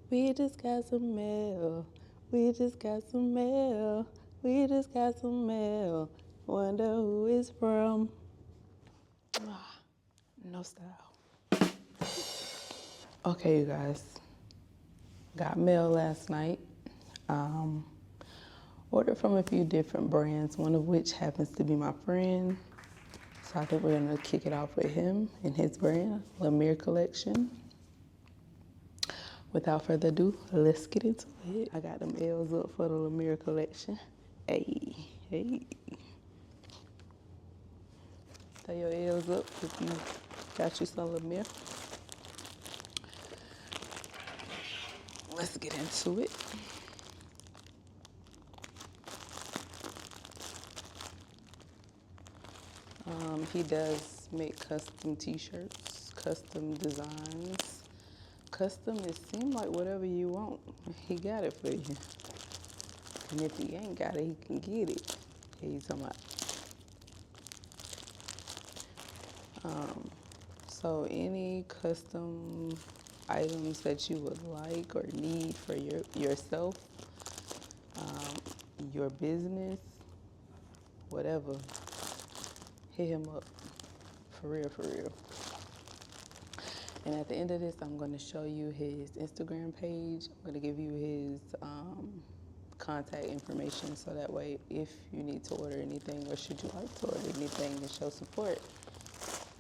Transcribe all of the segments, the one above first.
We just got some mail. We just got some mail. We just got some mail. Wonder who it's from. No style. Okay, you guys. Got mail last night. Um, ordered from a few different brands, one of which happens to be my friend. So I think we're gonna kick it off with him and his brand, Lamir collection. Without further ado, let's get into it. I got them L's up for the Lamir collection. Hey, hey. Throw your L's up if you got you some Lamir. Let's get into it. He does make custom t-shirts, custom designs. Custom, it seems like whatever you want, he got it for you. And if he ain't got it, he can get it. Here you talking about. So any custom items that you would like or need for yourself, your business, whatever, hit him up. For real, for real. And at the end of this, I'm going to show you his Instagram page. I'm going to give you his contact information so that way if you need to order anything or should you like to order anything and show support,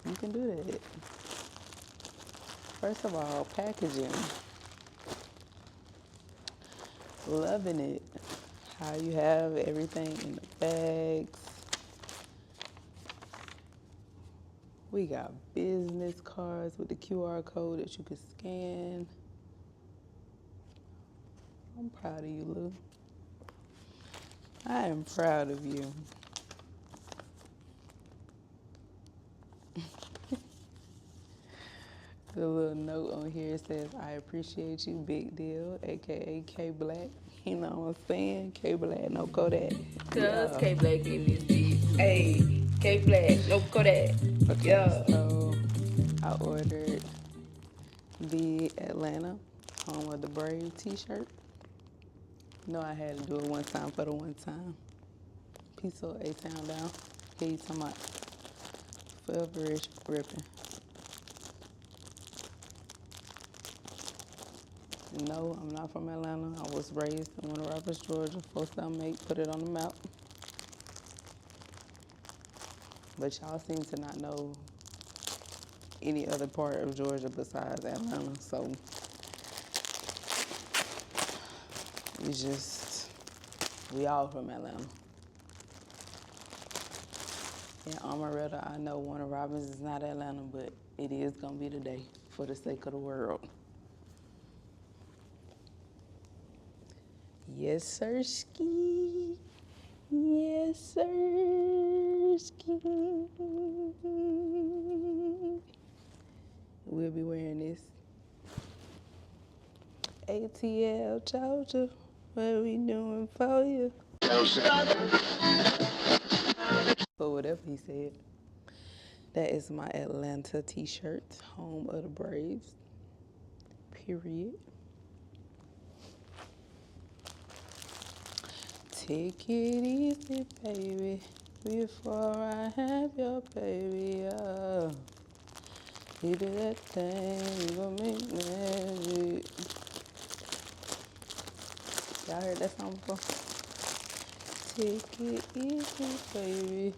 you can do that. First of all, packaging. Loving it. How you have everything in the bags. We got business cards with the QR code that you can scan. I'm proud of you, Lou. I am proud of you. The little note on here says, I appreciate you, big deal, aka K Black. You know what I'm saying? K Black, no Kodak. Cuz K Black in this bitch. Hey, K Black, no Kodak. Okay, Yeah. so I ordered the Atlanta Home of the Brave t-shirt. No, I had to do it one time for the one time. Piece of A-Town down. Here you talking about forever is ripping. No, I'm not from Atlanta. I was raised in Winter Rapids, Georgia. Folks I make put it on the map. But y'all seem to not know any other part of Georgia besides Atlanta. So we all from Atlanta. In Amaretto, I know Warner Robins is not Atlanta, but it is gonna be today for the sake of the world. Yes, sir, ski. Yes, sir, ski. We'll be wearing this. ATL Georgia, what we doing for you? But whatever he said. That is my Atlanta t-shirt, home of the Braves. Period. Take it easy, baby, before I have your baby. Oh, you do that thing, you gon' make magic. Y'all heard that song before? Take it easy, baby.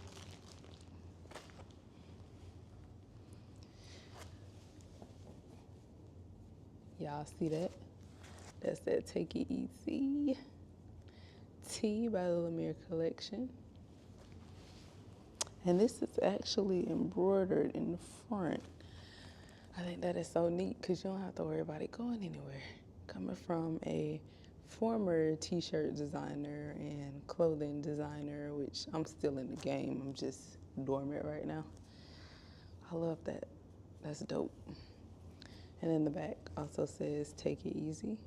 Y'all see that? That's that Take It Easy tee by the Lamir collection. And this is actually embroidered in the front. I think that is so neat because you don't have to worry about it going anywhere. Coming from a former t-shirt designer and clothing designer, which I'm still in the game, I'm just dormant right now. I love that. That's dope. And in the back also says, take it easy.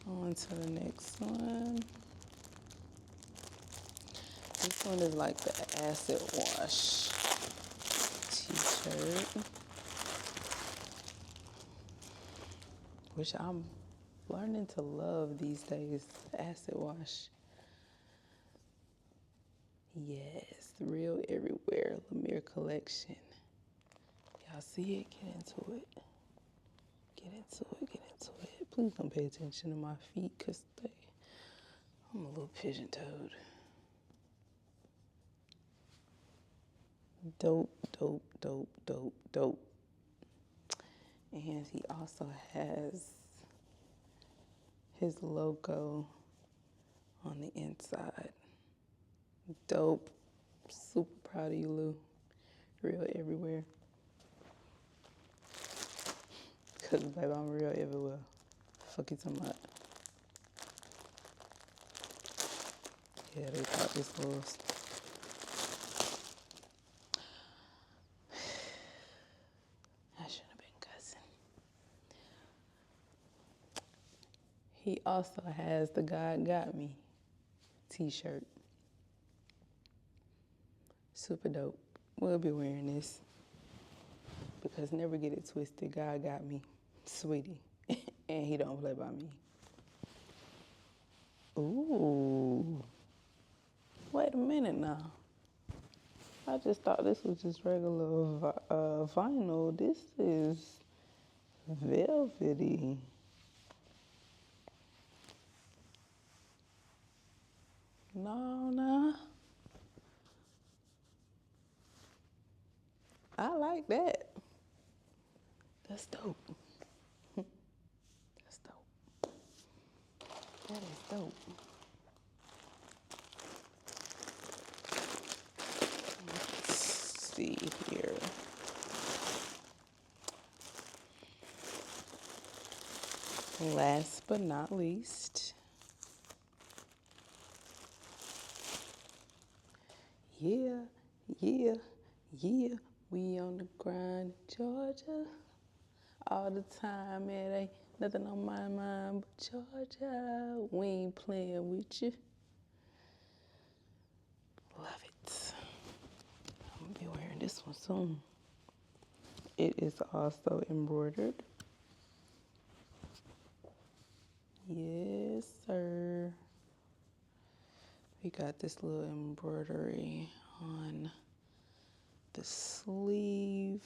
On to the next one. This one is like the acid wash t-shirt, which I'm learning to love these days. Acid wash. Yes, real everywhere. Lamir collection. Y'all see it? Get into it. Get into it. Get into it. Please don't pay attention to my feet because I'm a little pigeon-toed. Dope, dope, dope, dope, dope. And he also has his logo on the inside. Dope. Super proud of you, Lou. Real everywhere. Cause baby, I'm real everywhere. Fuck you talking about. Yeah, they thought this was. I shouldn't have been cussing. He also has the God Got Me t-shirt. Super dope. We'll be wearing this. Because never get it twisted. God got me, sweetie. And he don't play by me. Ooh. Wait a minute now. I just thought this was just regular vinyl. This is velvety. No. I like that. That's dope. That's dope. That is dope. Let's see here. Last but not least, yeah, we on the grind, Georgia, all the time. It ain't nothing on my mind but Georgia. We ain't playing with you. Love it. I'm gonna be wearing this one soon. It is also embroidered. Yes, sir. We got this little embroidery on the sleeve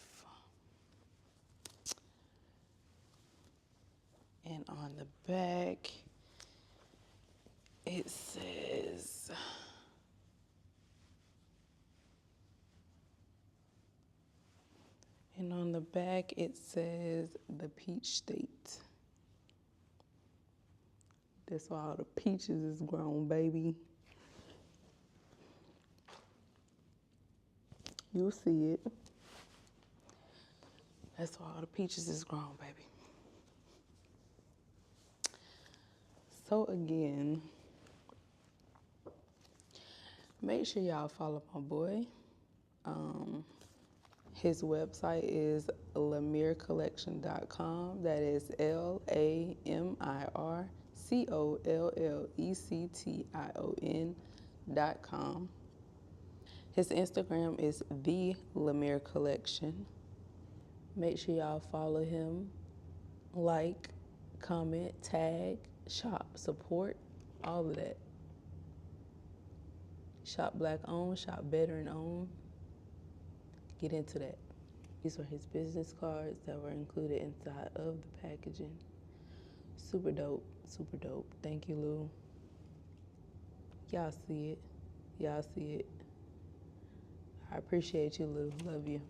and on the back. It says and on the back it says the Peach State. That's why all the peaches is grown, baby. You'll see it. That's why all the peaches is grown, baby. So again, make sure y'all follow my boy. His website is lamircollection.com. That is LamirCollection.com. His Instagram is the Lamir Collection. Make sure y'all follow him, like, comment, tag, shop, support, all of that. Shop Black owned, shop veteran owned. Get into that. These were his business cards that were included inside of the packaging. Super dope, super dope. Thank you, Lou. Y'all see it. I appreciate you, Lou. Love you.